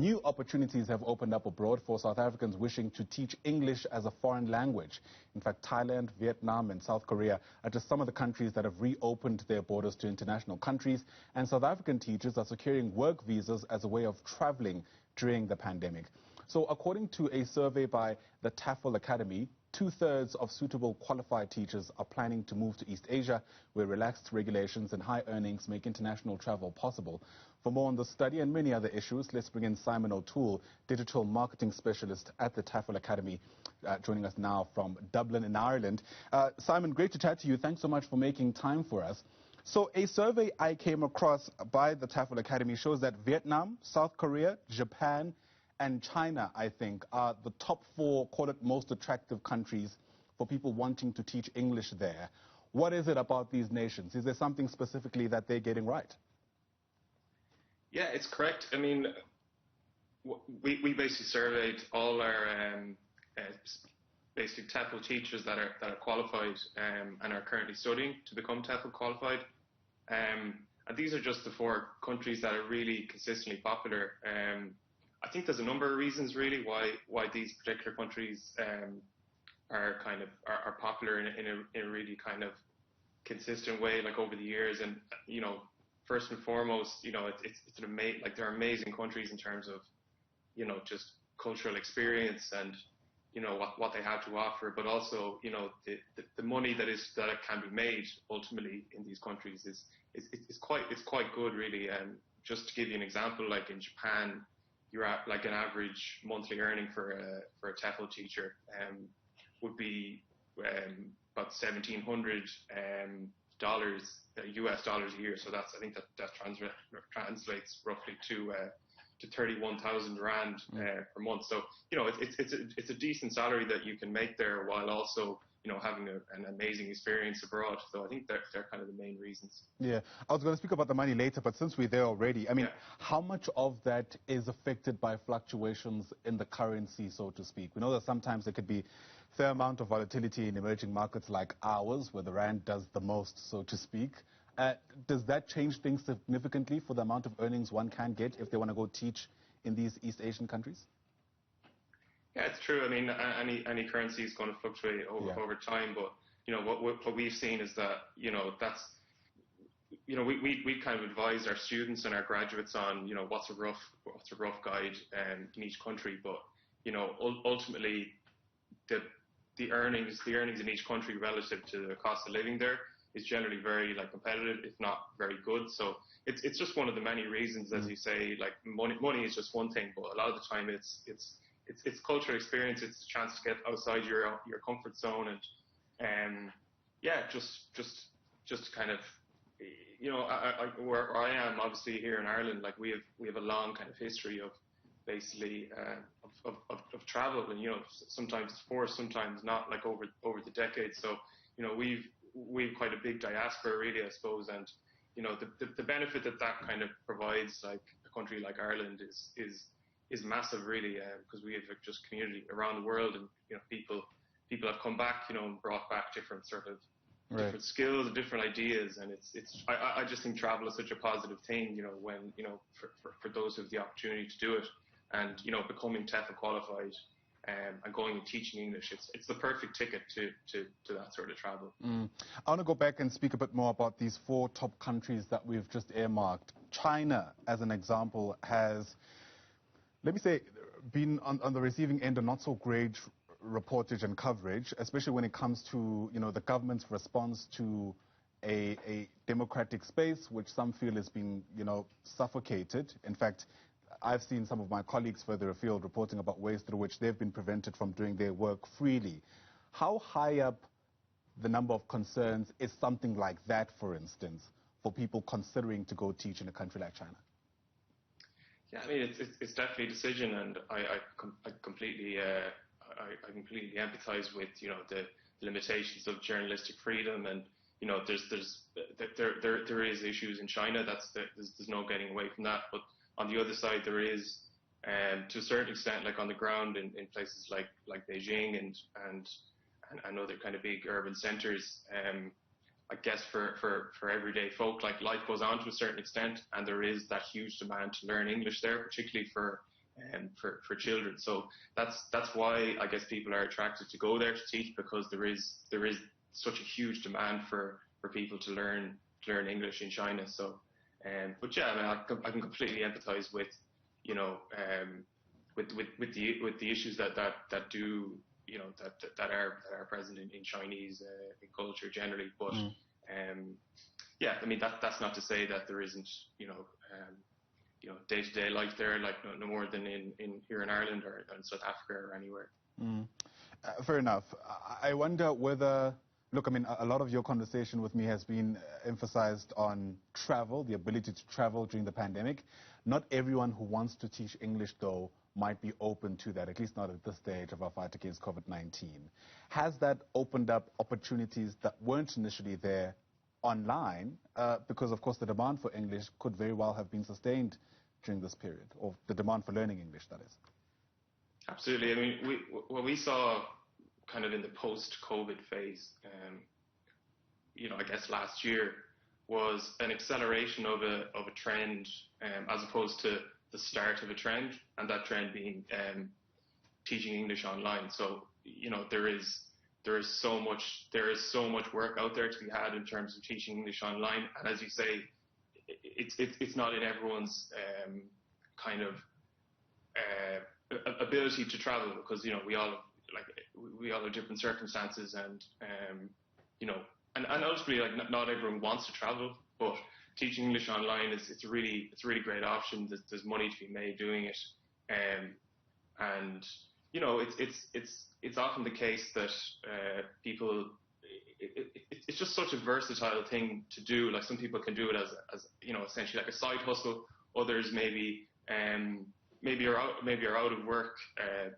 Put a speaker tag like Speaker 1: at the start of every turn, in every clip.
Speaker 1: New opportunities have opened up abroad for South Africans wishing to teach English as a foreign language. In fact, Thailand, Vietnam and South Korea are just some of the countries that have reopened their borders to international countries, and South African teachers are securing work visas as a way of traveling during the pandemic. So according to a survey by the TEFL Academy, 2/3 of suitable qualified teachers are planning to move to East Asia, where relaxed regulations and high earnings make international travel possible. For more on the study and many other issues, let's bring in Simon O'Toole, digital marketing specialist at the TEFL Academy, joining us now from Dublin in Ireland. Simon, great to chat to you. Thanks so much for making time for us. So a survey I came across by the TEFL Academy shows that Vietnam, South Korea, Japan, and China, I think, are the top 4, call it, most attractive countries for people wanting to teach English there. What is it about these nations? Is there something specifically that they're getting right?
Speaker 2: Yeah, it's correct. I mean, we basically surveyed all our basic TEFL teachers that are qualified and are currently studying to become TEFL qualified. And these are just the 4 countries that are really consistently popular. I think there's a number of reasons really why these particular countries are popular in a really kind of consistent way, like over the years. And first and foremost, they're amazing countries in terms of just cultural experience and what they have to offer, but also the money that can be made ultimately in these countries is quite good really. And just to give you an example, like in Japan, you're at like an average monthly earning for a TEFL teacher would be about $1,700 US dollars a year. So I think that translates roughly to 31,000 rand per month. So it's a decent salary that you can make there while also having an amazing experience abroad. So I think they're kind of the main reasons. Yeah,
Speaker 1: I was going to speak about the money later, but since we're there already, I mean, how much of that is affected by fluctuations in the currency, so to speak? We know that sometimes there could be a fair amount of volatility in emerging markets like ours, where the rand does the most, so to speak. Does that change things significantly for the amount of earnings one can get if they want to go teach in these East Asian countries?
Speaker 2: Yeah, it's true. I mean, any currency is going to fluctuate over time, but what we've seen is that that's we kind of advise our students and our graduates on what's a rough guide in each country, but ultimately the earnings in each country relative to the cost of living there is generally very competitive, if not very good. So it's just one of the many reasons, as you say, like money is just one thing, but a lot of the time it's cultural experience. It's a chance to get outside your comfort zone, and just kind of where I am, obviously here in Ireland, like we have a long kind of history of basically of travel, and sometimes it's forced, sometimes not, like over the decades. So we've quite a big diaspora really, I suppose, and the benefit that kind of provides like a country like Ireland is massive really, because we have just community around the world, and people have come back and brought back different sort of different skills and different ideas, and I just think travel is such a positive thing when for those who have the opportunity to do it, and becoming TEFL qualified and going and teaching English, it's the perfect ticket to that sort of travel.
Speaker 1: I want to go back and speak a bit more about these 4 top countries that we've just earmarked. China, as an example, has, let me say, been on the receiving end of not so great reportage and coverage, especially when it comes to the government's response to a democratic space, which some feel has been suffocated. In fact, I've seen some of my colleagues further afield reporting about ways through which they've been prevented from doing their work freely. How high up the number of concerns is something like that, for instance, for people considering to go teach in a country like China?
Speaker 2: Yeah, I mean, it's definitely a decision, and I completely empathize with the limitations of journalistic freedom, and there is issues in China. There's no getting away from that. But on the other side, there is, to a certain extent, like on the ground in places like Beijing and other kind of big urban centers. I guess for everyday folk, like life goes on to a certain extent, and there is that huge demand to learn English there, particularly for for children. So that's why I guess people are attracted to go there to teach, because there is such a huge demand for people to learn English in China. So, but yeah, I mean, I can completely empathize with, you know, with the issues that do, you know, that are present in Chinese in culture generally. But yeah, I mean, that's not to say that there isn't, you know, day-to-day life there, like no more than in here in Ireland or in South Africa or anywhere.
Speaker 1: Fair enough. I wonder whether, look, I mean, a lot of your conversation with me has been emphasized on travel, the ability to travel during the pandemic. Not everyone who wants to teach English, though, might be open to that, at least not at this stage of our fight against COVID-19. Has that opened up opportunities that weren't initially there online? Because, of course, the demand for English could very well have been sustained during this period, or the demand for learning English, that is.
Speaker 2: Absolutely. I mean, what we saw kind of in the post-COVID phase, you know, I guess last year, was an acceleration of a trend, as opposed to the start of a trend, and that trend being teaching English online. So, you know, there is so much work out there to be had in terms of teaching English online, and as you say, it's not in everyone's kind of ability to travel, because, you know, we all have different circumstances, and you know, and ultimately, like, not everyone wants to travel, but teaching English online it's a really great option. There's money to be made doing it, and you know, it's often the case that people, it's just such a versatile thing to do. Like, some people can do it as you know, essentially like a side hustle. Others maybe are out of work,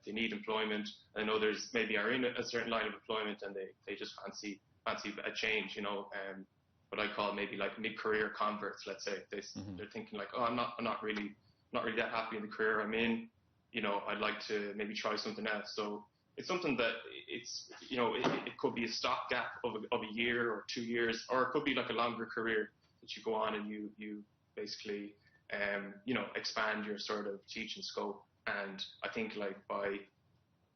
Speaker 2: they need employment, and others maybe are in a certain line of employment and they just fancy a change, you know, what I call maybe like mid-career converts, let's say. They're thinking like, oh, I'm not really that happy in the career I'm in, you know, I'd like to maybe try something else. So it's something that it's, you know, it could be a stopgap of a year or 2 years, or it could be like a longer career that you go on and you basically you know, expand your sort of teaching scope. And I think, like, by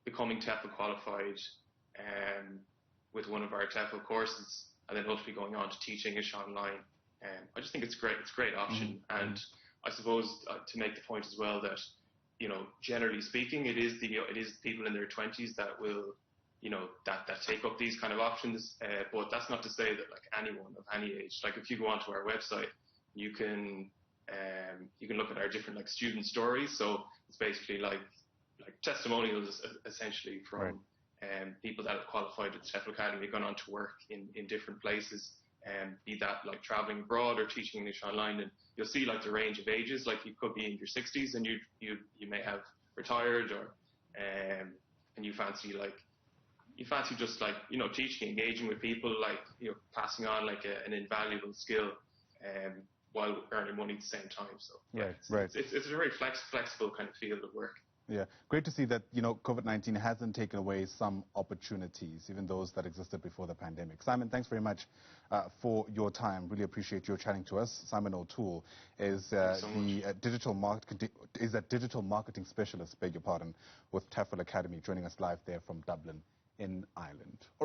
Speaker 2: becoming TEFL qualified with one of our TEFL courses, and then hopefully going on to teach English online, I just think it's great. It's a great option. And I suppose to make the point as well that, you know, generally speaking, it is people in their 20s that will, you know, that take up these kind of options. But that's not to say that, like, anyone of any age, like, if you go onto our website, you can look at our different, like, student stories. So it's basically like testimonials, essentially, from people that have qualified at the TEFL Academy, gone on to work in different places, be that like traveling abroad or teaching English online. And you'll see, like, the range of ages. Like, you could be in your 60s and you may have retired, or and you fancy just, like, you know, teaching, engaging with people, like, you know, passing on like an invaluable skill, while earning money at the same time. So yeah, it's a very flexible kind of field of work.
Speaker 1: Yeah, great to see that, you know, COVID-19 hasn't taken away some opportunities, even those that existed before the pandemic. Simon, thanks very much for your time. Really appreciate your chatting to us. Simon O'Toole is digital marketing specialist, beg your pardon, with TEFL Academy, joining us live there from Dublin in Ireland. All right.